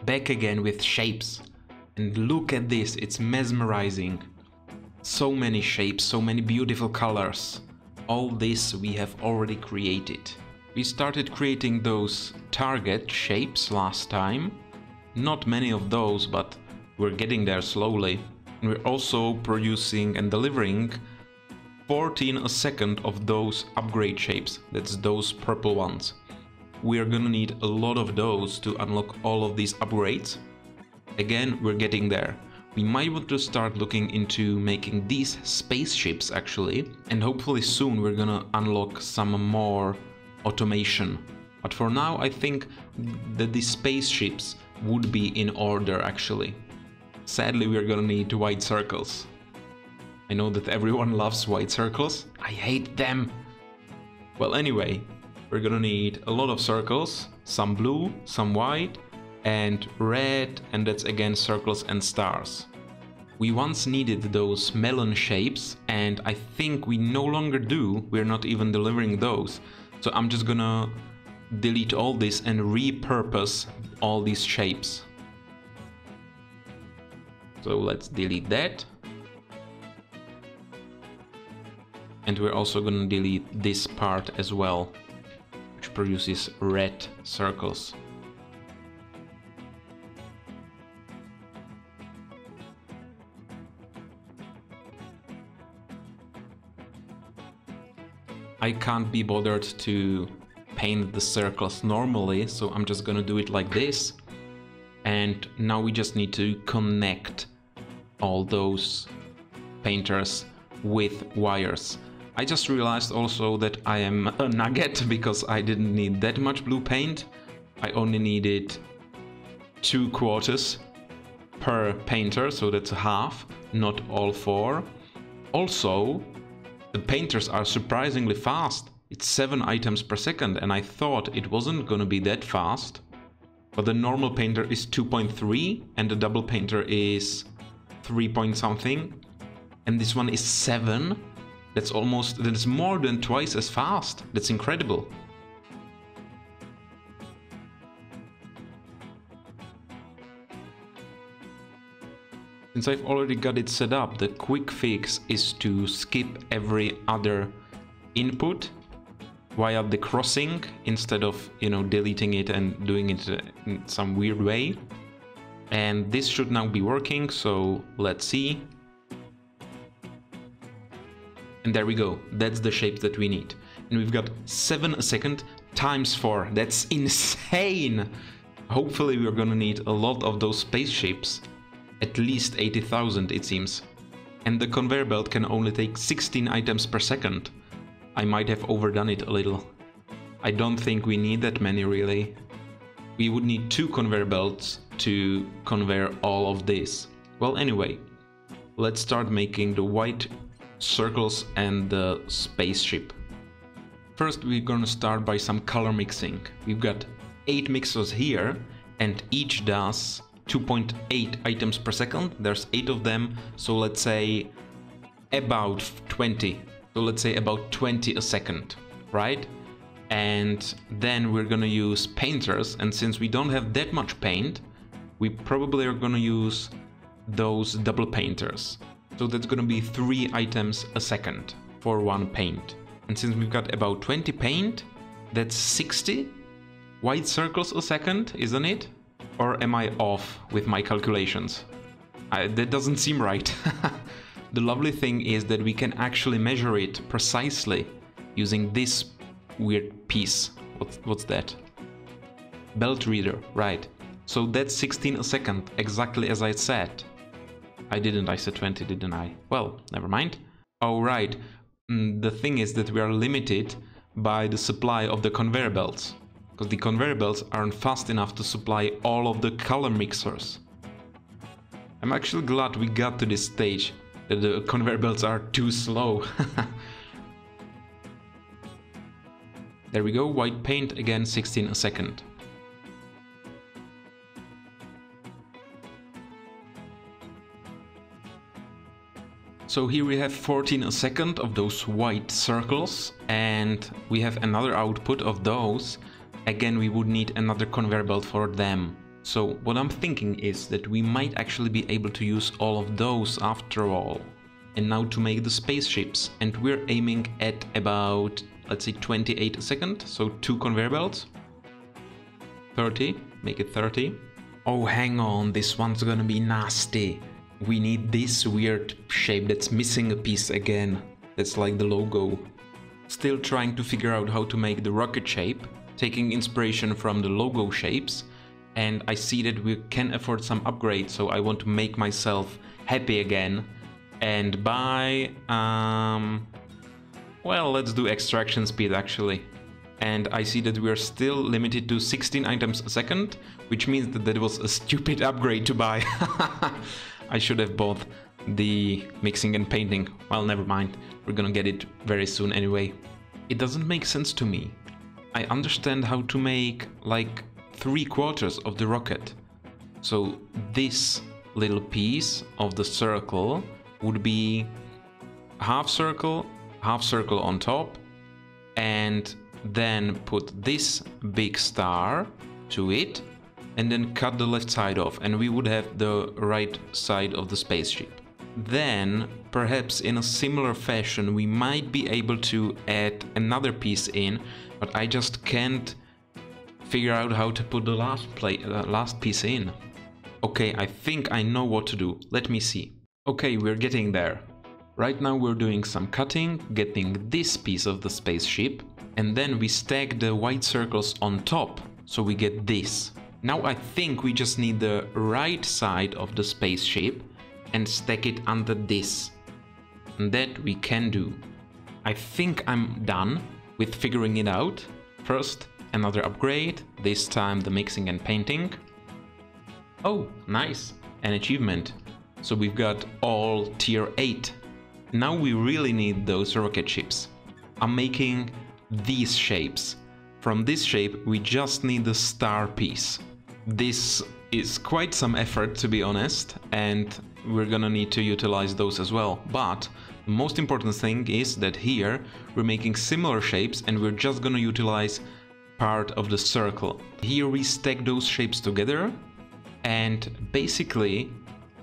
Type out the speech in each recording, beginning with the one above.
back again with shapes. And look at this, it's mesmerizing. So many shapes, so many beautiful colors. All this we have already created. We started creating those target shapes last time. Not many of those, but we're getting there slowly. And we're also producing and delivering 14 a second of those upgrade shapes. That's those purple ones. We are gonna need a lot of those to unlock all of these upgrades. Again, we're getting there. We might want to start looking into making these spaceships actually, and hopefully soon we're gonna unlock some more automation. But for now I think that these spaceships would be in order actually. Sadly, we're gonna need white circles. I know that everyone loves white circles. I hate them! Well, anyway, we're gonna need a lot of circles, some blue, some white, and red, and that's again circles and stars. We once needed those melon shapes, and I think we no longer do. We're not even delivering those. So I'm just gonna delete all this and repurpose all these shapes. So let's delete that. And we're also gonna delete this part as well, which produces red circles. I can't be bothered to paint the circles normally, so I'm just gonna do it like this. And now we just need to connect all those painters with wires. I just realized also that I am a nugget because I didn't need that much blue paint. I only needed 2/4 per painter, so that's half, not all 4. Also, the painters are surprisingly fast. It's 7 items per second, and I thought it wasn't gonna be that fast. But the normal painter is 2.3 and the double painter is 3 point something. And this one is 7. That's more than twice as fast. That's incredible. Since I've already got it set up, the quick fix is to skip every other input via the crossing instead of, deleting it and doing it in some weird way. And this should now be working, so let's see. And there we go, that's the shape that we need. And we've got 7 a second times 4, that's insane! Hopefully we're gonna need a lot of those spaceships. At least 80,000 it seems. And the conveyor belt can only take 16 items per second. I might have overdone it a little. I don't think we need that many really. We would need 2 conveyor belts to convey all of this. Well, anyway, let's start making the white circles and the spaceship. First we're gonna start by some color mixing. We've got 8 mixers here and each does 2.8 items per second. There's 8 of them, so let's say about 20. So let's say about 20 a second, right? And then we're gonna use painters, and since we don't have that much paint, we probably are gonna use those double painters. So that's gonna be 3 items a second for 1 paint. And since we've got about 20 paint, that's 60 white circles a second, isn't it? Or am I off with my calculations? That doesn't seem right. The lovely thing is that we can actually measure it precisely using this weird piece. What's that? Belt reader, right. So that's 16 a second, exactly as I said. I said 20, didn't I? Well, never mind. Oh, right. The thing is that we are limited by the supply of the conveyor belts, because the conveyor belts aren't fast enough to supply all of the color mixers. I'm actually glad we got to this stage, that the conveyor belts are too slow. There we go, white paint, again 16 a second. So here we have 14 a second of those white circles, and we have another output of those. Again, we would need another conveyor belt for them. So what I'm thinking is that we might actually be able to use all of those after all. And now to make the spaceships, and we're aiming at about, let's say 28 a second, so 2 conveyor belts. 30, make it 30. Oh, hang on, this one's gonna be nasty. We need this weird shape that's missing a piece again. That's like the logo. Still trying to figure out how to make the rocket shape, taking inspiration from the logo shapes. And I see that we can afford some upgrades, so I want to make myself happy again. And by, well, let's do extraction speed actually. And I see that we are still limited to 16 items a second, which means that that was a stupid upgrade to buy. I should have bought the mixing and painting. Well, never mind, we're gonna get it very soon anyway. It doesn't make sense to me. I understand how to make like 3/4 of the rocket. So this little piece of the circle would be half circle on top, and then put this big star to it, and then cut the left side off, and we would have the right side of the spaceship. Then, perhaps in a similar fashion, we might be able to add another piece in, but I just can't figure out how to put the last piece in. Okay, I think I know what to do. Let me see. Okay, we're getting there. Right now we're doing some cutting, getting this piece of the spaceship, and then we stack the white circles on top, so we get this. Now I think we just need the right side of the spaceship and stack it under this. And that we can do. I think I'm done with figuring it out. First, another upgrade, this time the mixing and painting. Oh, nice, an achievement. So we've got all tier 8. Now we really need those rocket ships. I'm making these shapes. From this shape we just need the star piece. This is quite some effort, to be honest, and we're gonna need to utilize those as well. But the most important thing is that here we're making similar shapes and we're just gonna utilize part of the circle. Here we stack those shapes together and basically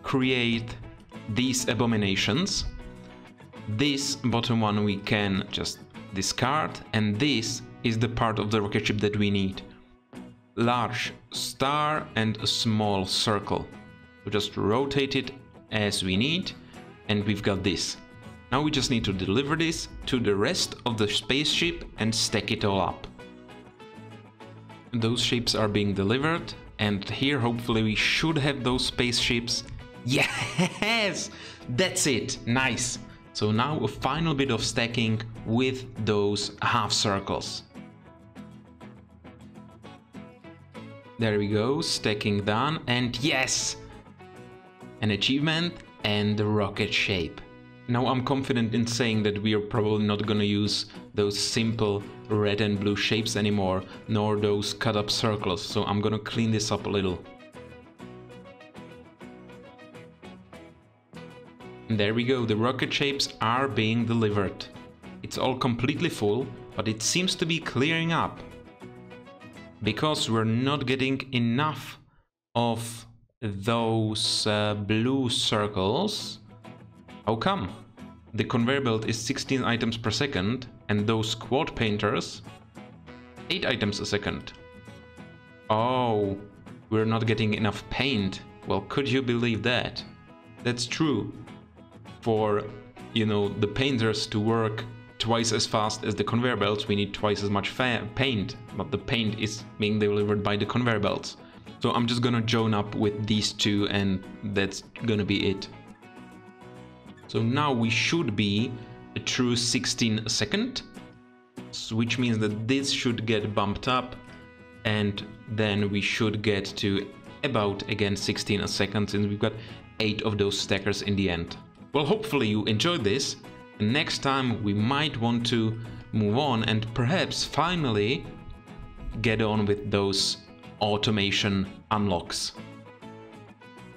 create these abominations. This bottom one we can just discard, and this is the part of the rocket ship that we need. Large star and a small circle. So just rotate it as we need, and we've got this. Now we just need to deliver this to the rest of the spaceship and stack it all up. Those shapes are being delivered, and here hopefully we should have those spaceships. Yes! That's it! Nice! So now a final bit of stacking with those half circles. There we go, stacking done, and yes! An achievement and the rocket shape. Now I'm confident in saying that we are probably not gonna use those simple red and blue shapes anymore, nor those cut up circles, so I'm gonna clean this up a little. And there we go, the rocket shapes are being delivered. It's all completely full, but it seems to be clearing up. Because we're not getting enough of those blue circles. How come? The conveyor belt is 16 items per second, and those quad painters 8 items a second. Oh, we're not getting enough paint. Well, could you believe that? That's true. For, you know, the painters to work twice as fast as the conveyor belts, we need twice as much paint, but the paint is being delivered by the conveyor belts. So I'm just gonna join up with these two, and that's gonna be it. So now we should be a true 16 a second, which means that this should get bumped up, and then we should get to about, again, 16 a second, since we've got 8 of those stackers in the end. Well, hopefully you enjoyed this, and next time we might want to move on and perhaps finally get on with those automation unlocks.